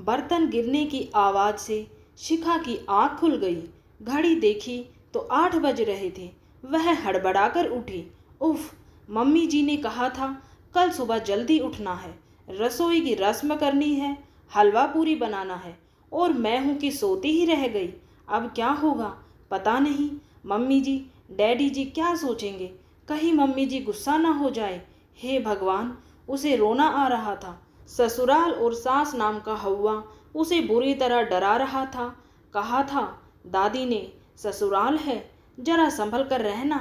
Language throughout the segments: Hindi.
बर्तन गिरने की आवाज़ से शिखा की आंख खुल गई। घड़ी देखी तो 8 बज रहे थे। वह हड़बड़ाकर उठी। उफ, मम्मी जी ने कहा था कल सुबह जल्दी उठना है, रसोई की रस्म करनी है, हलवा पूरी बनाना है, और मैं हूँ कि सोती ही रह गई। अब क्या होगा पता नहीं। मम्मी जी, डैडी जी क्या सोचेंगे? कहीं मम्मी जी गुस्सा ना हो जाए। हे भगवान, उसे रोना आ रहा था। ससुराल और सास नाम का हौवा उसे बुरी तरह डरा रहा था। कहा था दादी ने, ससुराल है, जरा संभल कर रहना,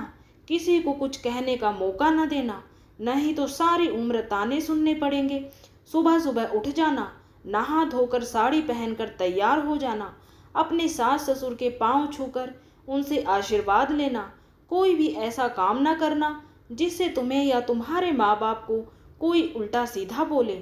किसी को कुछ कहने का मौका न देना, नहीं तो सारी उम्र ताने सुनने पड़ेंगे। सुबह सुबह उठ जाना, नहा धोकर साड़ी पहनकर तैयार हो जाना, अपने सास ससुर के पांव छूकर उनसे आशीर्वाद लेना। कोई भी ऐसा काम ना करना जिससे तुम्हें या तुम्हारे माँ बाप को कोई उल्टा सीधा बोले।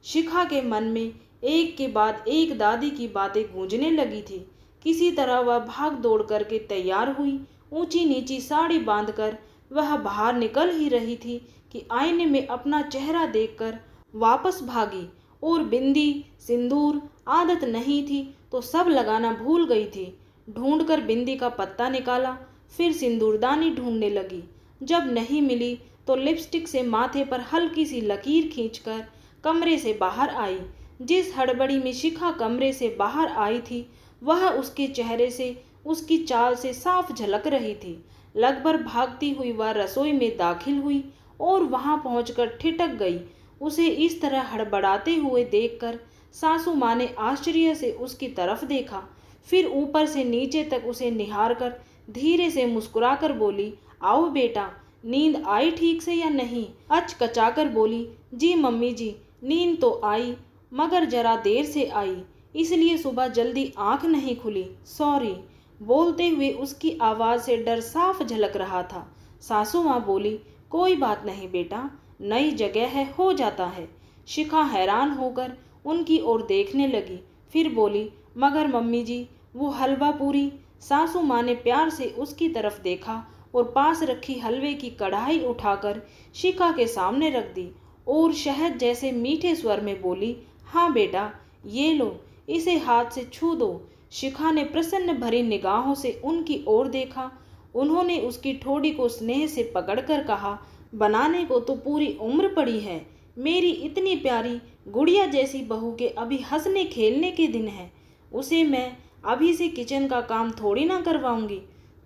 शिखा के मन में एक के बाद एक दादी की बातें गूंजने लगी थी। किसी तरह वह भाग दौड़ करके तैयार हुई। ऊंची नीची साड़ी बांधकर वह बाहर निकल ही रही थी कि आईने में अपना चेहरा देखकर वापस भागी, और बिंदी सिंदूर आदत नहीं थी तो सब लगाना भूल गई थी। ढूंढकर बिंदी का पत्ता निकाला, फिर सिंदूरदानी ढूंढने लगी। जब नहीं मिली तो लिपस्टिक से माथे पर हल्की सी लकीर खींचकर कमरे से बाहर आई। जिस हड़बड़ी में शिखा कमरे से बाहर आई थी वह उसके चेहरे से, उसकी चाल से साफ झलक रही थी। लगभग भागती हुई वह रसोई में दाखिल हुई और वहां पहुंचकर ठिठक गई। उसे इस तरह हड़बड़ाते हुए देखकर सासू माँ ने आश्चर्य से उसकी तरफ देखा, फिर ऊपर से नीचे तक उसे निहार कर धीरे से मुस्कुराकर बोली, आओ बेटा, नींद आई ठीक से या नहीं? अचकचाकर बोली, जी मम्मी जी, नींद तो आई, मगर जरा देर से आई, इसलिए सुबह जल्दी आंख नहीं खुली, सॉरी। बोलते हुए उसकी आवाज़ से डर साफ झलक रहा था। सासू माँ बोली, कोई बात नहीं बेटा, नई जगह है, हो जाता है। शिखा हैरान होकर उनकी ओर देखने लगी, फिर बोली, मगर मम्मी जी, वो हलवा पूरी? सासू माँ ने प्यार से उसकी तरफ देखा और पास रखी हलवे की कढ़ाई उठाकर शिखा के सामने रख दी और शहद जैसे मीठे स्वर में बोली, हाँ बेटा, ये लो, इसे हाथ से छू दो। शिखा ने प्रसन्न भरी निगाहों से उनकी ओर देखा। उन्होंने उसकी ठोड़ी को स्नेह से पकड़कर कहा, बनाने को तो पूरी उम्र पड़ी है, मेरी इतनी प्यारी गुड़िया जैसी बहू के अभी हंसने खेलने के दिन है, उसे मैं अभी से किचन का काम थोड़ी ना करवाऊंगी।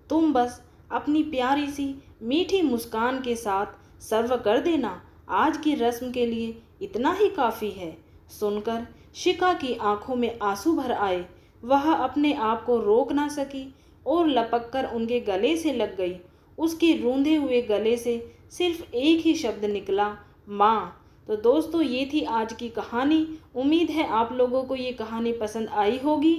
तुम बस अपनी प्यारी सी मीठी मुस्कान के साथ सर्व कर देना, आज की रस्म के लिए इतना ही काफ़ी है। सुनकर शिखा की आंखों में आंसू भर आए। वह अपने आप को रोक ना सकी और लपककर उनके गले से लग गई। उसके रूंधे हुए गले से सिर्फ एक ही शब्द निकला, माँ। तो दोस्तों, ये थी आज की कहानी। उम्मीद है आप लोगों को ये कहानी पसंद आई होगी।